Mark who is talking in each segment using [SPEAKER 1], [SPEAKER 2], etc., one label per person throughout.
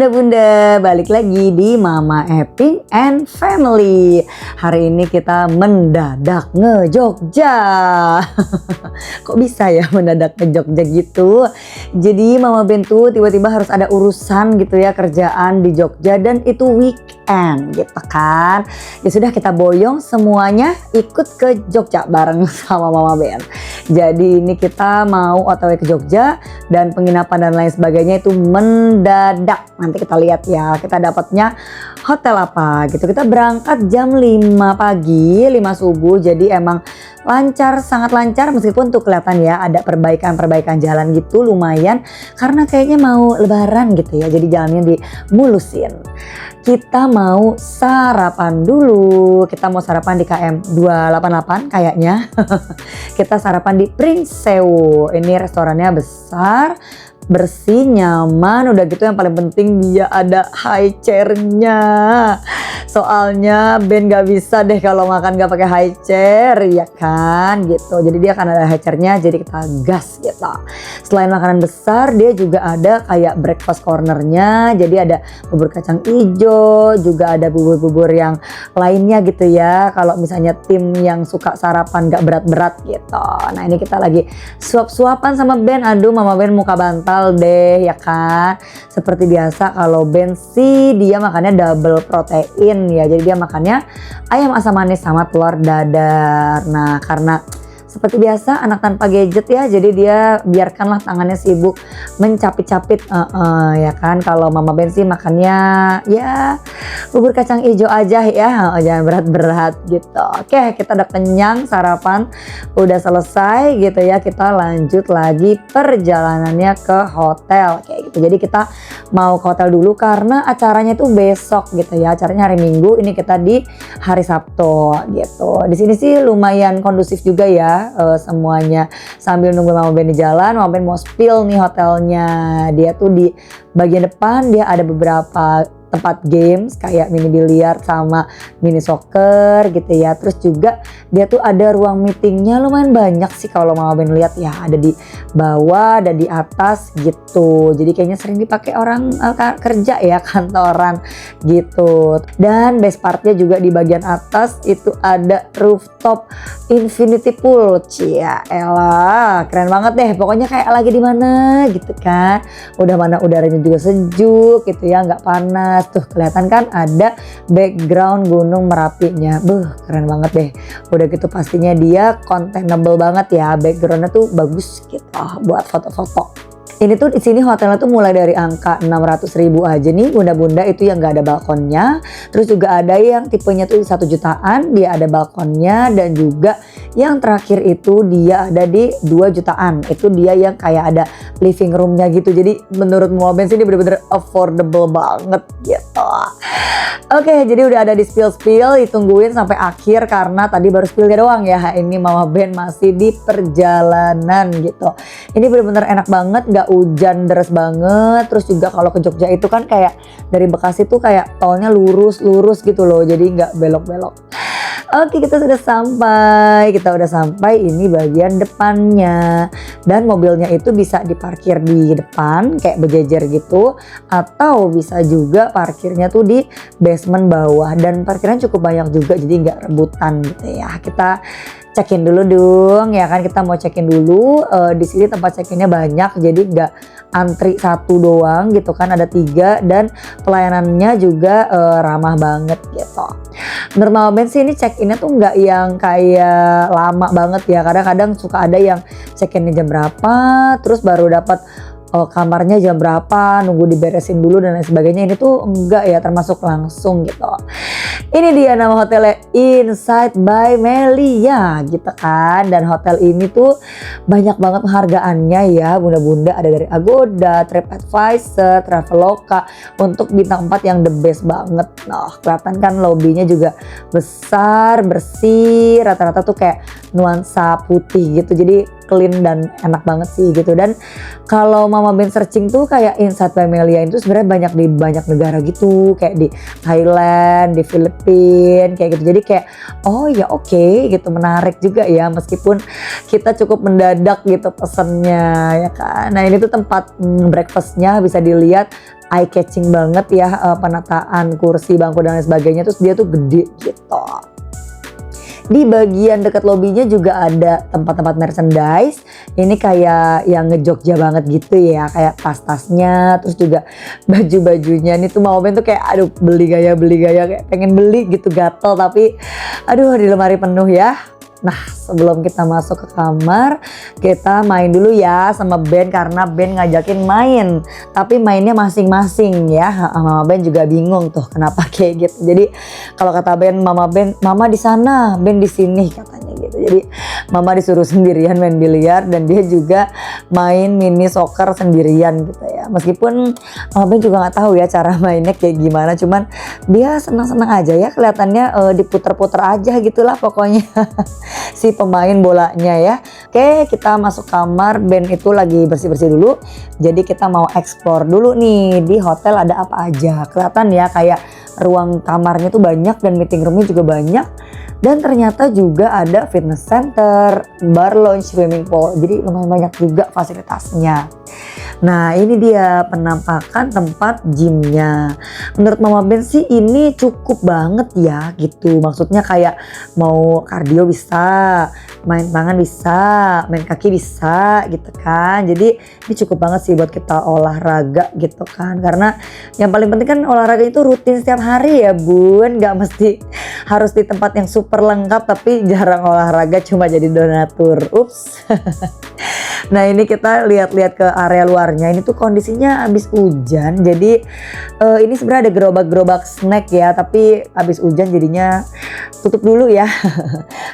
[SPEAKER 1] Bunda-bunda, balik lagi di Mama Eping and Family. Hari ini kita mendadak nge-Jogja. Kok bisa ya mendadak nge-Jogja gitu? Jadi Mama Ben tuh tiba-tiba harus ada urusan gitu ya, kerjaan di Jogja, dan itu weekend gitu kan. Ya sudah, kita boyong semuanya ikut ke Jogja bareng sama Mama Ben. Jadi ini kita mau OTW ke Jogja dan penginapan dan lain sebagainya itu mendadak. Nanti kita lihat ya, kita dapatnya hotel apa gitu. Kita berangkat jam 5 pagi, 5 subuh. Jadi emang lancar, sangat lancar, meskipun tuh kelihatan ya ada perbaikan jalan gitu lumayan. Karena kayaknya mau lebaran gitu ya, jadi jalannya dimulusin. Kita mau sarapan dulu. Kita mau sarapan di KM 288 kayaknya. Kita sarapan di Prince Sewu. Ini restorannya besar, bersih, nyaman, udah gitu yang paling penting dia ada high chairnya. Soalnya Ben gak bisa deh kalau makan gak pakai high chair, ya kan gitu. Jadi dia akan ada high chairnya, jadi kita gas gitu. Selain makanan besar, dia juga ada kayak breakfast cornernya. Jadi ada bubur kacang hijau, juga ada bubur-bubur yang lainnya gitu ya. Kalau misalnya tim yang suka sarapan gak berat-berat gitu. Nah ini kita lagi suap-suapan sama Ben. Aduh, Mama Ben muka bantal deh ya kan. Seperti biasa kalau Ben sih dia makannya double protein ya. Jadi dia makannya ayam asam manis sama telur dadar. Nah karena seperti biasa anak tanpa gadget ya, jadi dia biarkanlah tangannya sibuk mencapit-capit ya kan. Kalau Mama Ben sih makannya ya bubur kacang hijau aja ya, jangan berat-berat gitu. Oke, kita udah kenyang, sarapan udah selesai gitu ya. Kita lanjut lagi perjalanannya ke hotel kayak gitu. Jadi kita mau ke hotel dulu karena acaranya tuh besok gitu ya. Acaranya hari Minggu, ini kita di hari Sabtu gitu. Di sini sih lumayan kondusif juga ya. Semuanya sambil nunggu Mama Ben di jalan. Mama Ben mau spill nih hotelnya. Dia tuh di bagian depan dia ada beberapa tempat games kayak mini biliar sama mini soccer gitu ya. Terus juga dia tuh ada ruang meetingnya lumayan banyak sih kalau Mama Ben lihat ya. Ada di bawah, ada di atas gitu. Jadi kayaknya sering dipakai orang kerja ya, kantoran gitu. Dan best partnya juga di bagian atas itu ada rooftop infinity pool. Cia elah, keren banget deh. Pokoknya kayak lagi di mana gitu kan. Udah mana udaranya juga sejuk gitu ya, nggak panas. Tuh kelihatan kan ada background gunung Merapinya. Keren banget deh. Udah gitu pastinya dia contentable banget ya. Backgroundnya tuh bagus gitu buat foto-foto. Ini tuh di sini hotelnya tuh mulai dari angka 600.000 aja nih bunda-bunda, itu yang gak ada balkonnya. Terus juga ada yang tipenya tuh 1 jutaan, dia ada balkonnya. Dan juga yang terakhir itu dia ada di 2 jutaan. Itu dia yang kayak ada living roomnya gitu. Jadi menurut Mama Ben sih ini bener-bener affordable banget gitu. Oke, jadi udah ada di spill-spill, ditungguin sampai akhir karena tadi baru spillnya doang ya. Ini Mama Ben masih di perjalanan gitu. Ini bener-bener enak banget, gak hujan deres banget. Terus juga kalau ke Jogja itu kan kayak dari Bekasi tuh kayak tolnya lurus gitu loh, jadi gak belok-belok. Oke, kita sudah sampai, ini bagian depannya. Dan mobilnya itu bisa diparkir di depan kayak berjejer gitu, atau bisa juga parkirnya tuh di basement bawah. Dan parkirnya cukup banyak juga, jadi nggak rebutan gitu ya. Kita check-in dulu dong ya kan, kita mau check-in dulu. Di sini tempat check-innya banyak, jadi nggak antri 1 doang gitu kan, ada 3. Dan pelayanannya juga ramah banget gitu. Menurut Mama Ben sih ini check-innya tuh nggak yang kayak lama banget ya. Kadang-kadang suka ada yang check-innya jam berapa, terus baru dapat kamarnya jam berapa, nunggu diberesin dulu dan lain sebagainya. Ini tuh enggak ya, termasuk langsung gitu. Ini dia nama hotelnya, Inside by Melia gitu kan. Dan hotel ini tuh banyak banget penghargaannya ya bunda-bunda. Ada dari Agoda, TripAdvisor, Traveloka untuk bintang 4 yang the best banget. Nah kelihatan kan lobbynya juga besar, bersih, rata-rata tuh kayak nuansa putih gitu. Jadi clean dan enak banget sih gitu. Dan kalau Mama Ben searching tuh kayak Inside Familia itu sebenarnya banyak di banyak negara gitu, kayak di Thailand, di Filipina kayak gitu. Jadi kayak oh ya oke, gitu, menarik juga ya meskipun kita cukup mendadak gitu pesennya ya kan. Nah ini tuh tempat breakfastnya bisa dilihat eye catching banget ya, penataan kursi, bangku dan lain sebagainya. Terus dia tuh gede gitu. Di bagian dekat lobbynya juga ada tempat-tempat merchandise. Ini kayak yang ngejogja banget gitu ya, kayak tas-tasnya, terus juga baju-bajunya. Ini tuh Mama Ben tuh kayak aduh beli gaya kayak pengen beli gitu, gatel tapi aduh di lemari penuh ya. Nah sebelum kita masuk ke kamar, kita main dulu ya sama Ben karena Ben ngajakin main. Tapi mainnya masing-masing ya. Mama Ben juga bingung tuh kenapa kayak gitu. Jadi kalau kata Ben, Mama di sana, Ben di sini katanya gitu. Jadi Mama disuruh sendirian main biliar dan dia juga main mini soccer sendirian gitu ya. Meskipun Mama Ben juga nggak tahu ya cara mainnya kayak gimana. Cuman dia senang-senang aja ya, kelihatannya diputer-puter aja gitulah pokoknya. Si pemain bolanya ya. Oke, kita masuk kamar. Ben itu lagi bersih-bersih dulu. Jadi kita mau explore dulu nih di hotel ada apa aja. Kelihatan ya kayak ruang kamarnya tuh banyak dan meeting roomnya juga banyak. Dan ternyata juga ada fitness center, bar, lounge, swimming pool. Jadi lumayan banyak juga fasilitasnya. Nah ini dia penampakan tempat gymnya. Menurut Mama Ben sih ini cukup banget ya gitu. Maksudnya kayak mau kardio bisa, main tangan bisa, main kaki bisa gitu kan. Jadi ini cukup banget sih buat kita olahraga gitu kan. Karena yang paling penting kan olahraga itu rutin setiap hari ya Bun. Gak mesti harus di tempat yang super lengkap tapi jarang olahraga cuma jadi donatur. Ups. Nah ini kita lihat-lihat ke area luarnya. Ini tuh kondisinya habis hujan. Jadi ini sebenarnya ada gerobak-gerobak snack ya. Tapi habis hujan jadinya tutup dulu ya.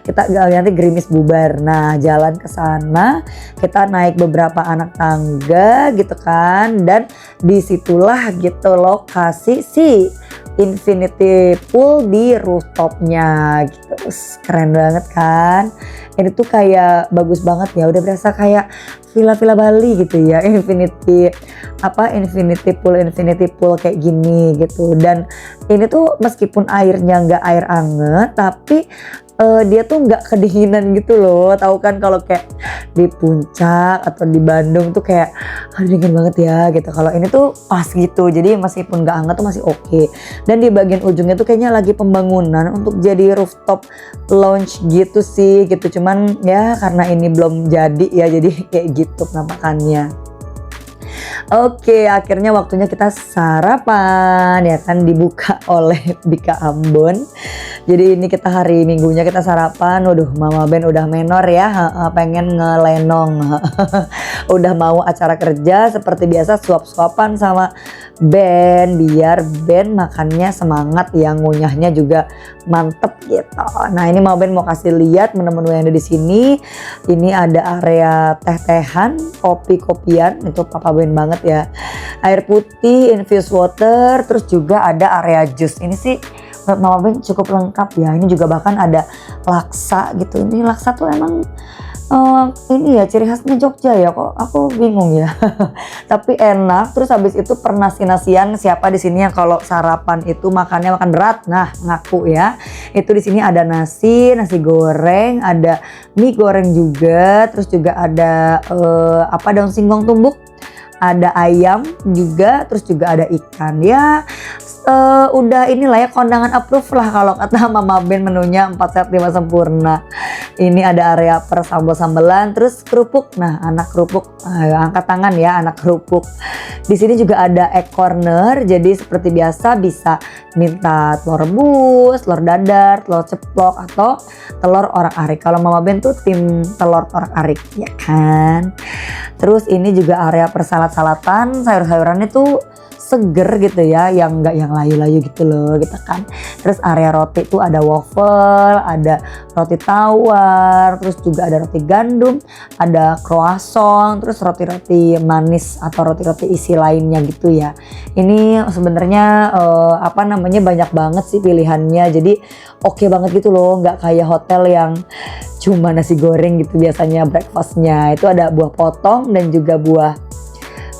[SPEAKER 1] Kita nanti gerimis bubar. Nah jalan ke sana. Kita naik beberapa anak tangga gitu kan. Dan disitulah gitu lokasi si infinity pool di rooftopnya gitu. Keren banget kan. Ini tuh kayak bagus banget ya, udah berasa kayak villa-villa Bali gitu ya. Infinity pool kayak gini gitu. Dan ini tuh meskipun airnya nggak air anget tapi dia tuh nggak kedinginan gitu loh. Tahu kan kalau kayak di puncak atau di Bandung tuh kayak dingin banget ya gitu. Kalau ini tuh pas gitu. Jadi meskipun nggak hangat tuh masih oke. Dan di bagian ujungnya tuh kayaknya lagi pembangunan untuk jadi rooftop lounge gitu sih gitu. Cuman ya karena ini belum jadi ya jadi kayak gitu penampakannya. Oke, akhirnya waktunya kita sarapan ya kan, dibuka oleh Bika Ambon. Jadi ini kita hari Minggunya kita sarapan. Waduh, Mama Ben udah menor ya, pengen ngelenong. Udah mau acara kerja seperti biasa suap-suapan sama Ben biar Ben makannya semangat ya, ngunyahnya juga mantep gitu. Nah ini Mama Ben mau kasih lihat menu-menu yang ada di sini. Ini ada area teh-tehan, kopi-kopian, itu Papa Ben banget ya. Air putih, infused water, terus juga ada area jus. Ini sih menurut Mama Ben cukup lengkap ya. Ini juga bahkan ada laksa gitu. Ini laksa tuh emang ini ya ciri khasnya Jogja ya, kok aku bingung ya. Tapi enak. Terus habis itu pernasi-nasian, siapa di sini yang kalau sarapan itu makannya makan berat? Nah, ngaku ya. Itu di sini ada nasi goreng, ada mie goreng juga, terus juga ada daun singkong tumbuk, ada ayam juga, terus juga ada ikan ya. Udah inilah ya kondangan approve lah kalau kata Mama Ben, menunya 4 set 5 sempurna. Ini ada area per sambal-sambalan, terus kerupuk. Nah, anak kerupuk, angkat tangan ya anak kerupuk. Di sini juga ada egg corner, jadi seperti biasa bisa minta telur rebus, telur dadar, telur ceplok atau telur orak-arik. Kalau Mama Ben tuh tim telur orak-arik ya kan. Terus ini juga area per salad-salatan, sayur-sayurannya tuh seger gitu ya, yang nggak yang layu-layu gitu loh gitu kan. Terus area roti tuh ada waffle, ada roti tawar, terus juga ada roti gandum, ada croissant, terus roti-roti manis atau roti-roti isi lainnya gitu ya. Ini sebenarnya banyak banget sih pilihannya, jadi oke banget gitu loh, nggak kayak hotel yang cuma nasi goreng gitu biasanya breakfastnya. Itu ada buah potong dan juga buah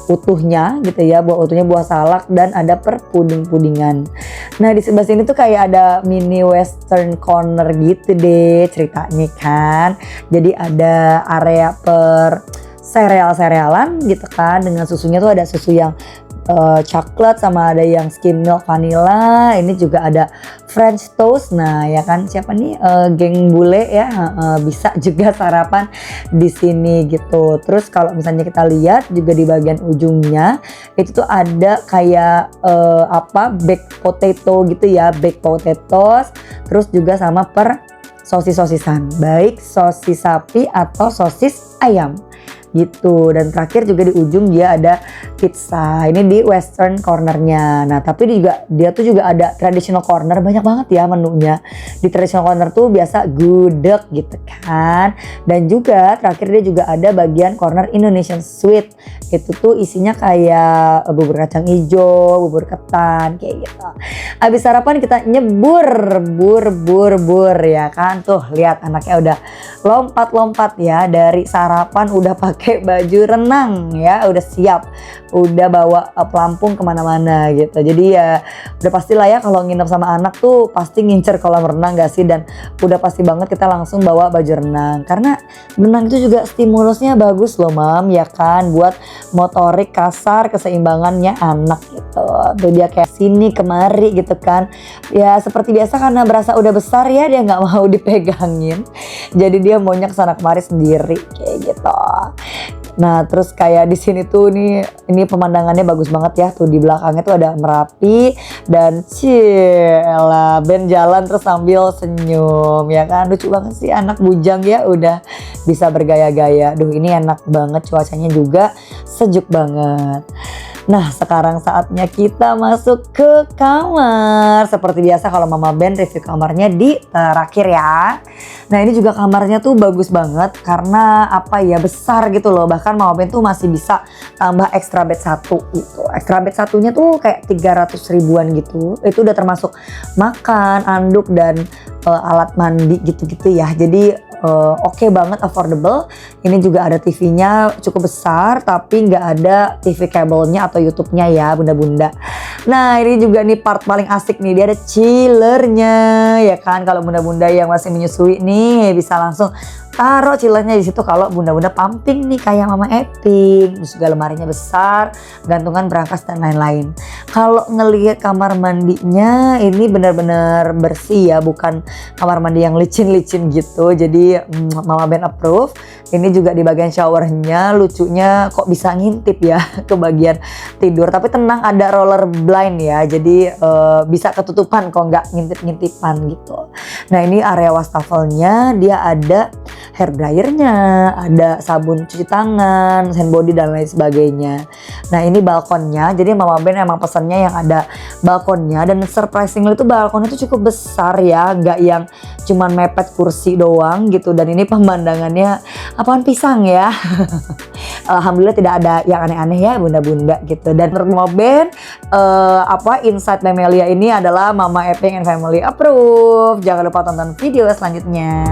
[SPEAKER 1] utuhnya gitu ya, buah utuhnya, buah salak, dan ada per puding-pudingan. Nah di sebelah sini tuh kayak ada mini western corner gitu deh ceritanya kan. Jadi ada area per sereal-serealan gitu kan, dengan susunya tuh ada susu yang coklat sama ada yang skim milk vanilla. Ini juga ada French toast. Nah ya kan, siapa nih geng bule ya, bisa juga sarapan di sini gitu. Terus kalau misalnya kita lihat juga di bagian ujungnya itu tuh ada kayak baked potato gitu ya, baked potatoes. Terus juga sama per sosis-sosisan, baik sosis sapi atau sosis ayam gitu. Dan terakhir juga di ujung dia ada pizza, ini di western cornernya. Nah tapi dia tuh juga ada traditional corner, banyak banget ya menunya. Di traditional corner tuh biasa gudeg gitu kan, dan juga terakhir dia juga ada bagian corner Indonesian sweet. Itu tuh isinya kayak bubur kacang hijau, bubur ketan kayak gitu. Abis sarapan kita nyebur bur ya kan. Tuh lihat anaknya udah lompat-lompat ya, dari sarapan udah pakai baju renang ya, udah siap, udah bawa pelampung kemana-mana gitu. Jadi ya udah pastilah ya kalau nginep sama anak tuh pasti ngincer kolam renang gak sih, dan udah pasti banget kita langsung bawa baju renang, karena renang itu juga stimulusnya bagus loh mam ya kan, buat motorik kasar, keseimbangannya anak gitu. Tuh dia kayak sini kemari gitu kan ya, seperti biasa karena berasa udah besar ya, dia nggak mau dipegangin, jadi dia maunya kesana kemari sendiri kayak gitu. Nah terus kayak di sini tuh ini pemandangannya bagus banget ya, tuh di belakangnya tuh ada Merapi dan Cila Ben jalan terus sambil senyum ya kan, lucu banget sih anak bujang ya, udah bisa bergaya-gaya. Duh ini enak banget, cuacanya juga sejuk banget. Nah sekarang saatnya kita masuk ke kamar. Seperti biasa kalau Mama Ben review kamarnya di terakhir ya. Nah ini juga kamarnya tuh bagus banget karena besar gitu loh. Bahkan Mama Ben tuh masih bisa tambah extra bed 1 gitu. Extra bed satunya tuh kayak 300 ribuan gitu. Itu udah termasuk makan, anduk, dan alat mandi gitu-gitu ya. Jadi oke banget, affordable. Ini juga ada TV-nya cukup besar, tapi nggak ada TV kabelnya atau YouTube-nya ya bunda-bunda. Nah ini juga nih part paling asik nih, dia ada chillernya ya kan. Kalau bunda-bunda yang masih menyusui nih bisa langsung taruh chillernya di situ kalau bunda-bunda pumping nih kayak Mama Eping. Terus juga lemarinya besar, gantungan berangkas dan lain-lain. Kalau ngelihat kamar mandinya ini benar-benar bersih ya, bukan kamar mandi yang licin-licin gitu. Jadi Mama Ben approve. Ini juga di bagian showernya lucunya kok bisa ngintip ya ke bagian tidur. Tapi tenang, ada roller blind ya, jadi bisa ketutupan kok nggak ngintip-ngintipan gitu. Nah ini area wastafelnya, dia ada hair dryernya, ada sabun cuci tangan, hand body dan lain sebagainya. Nah ini balkonnya, jadi Mama Ben emang pesannya yang ada balkonnya, dan surprisingly itu balkonnya itu cukup besar ya, nggak yang cuman mepet kursi doang gitu. Dan ini pemandangannya apaan pisang ya. Alhamdulillah tidak ada yang aneh-aneh ya bunda-bunda gitu. Dan menurut Mama Ben Inside Memelia ini adalah Mama Eping and Family approve. Jangan lupa tonton video selanjutnya.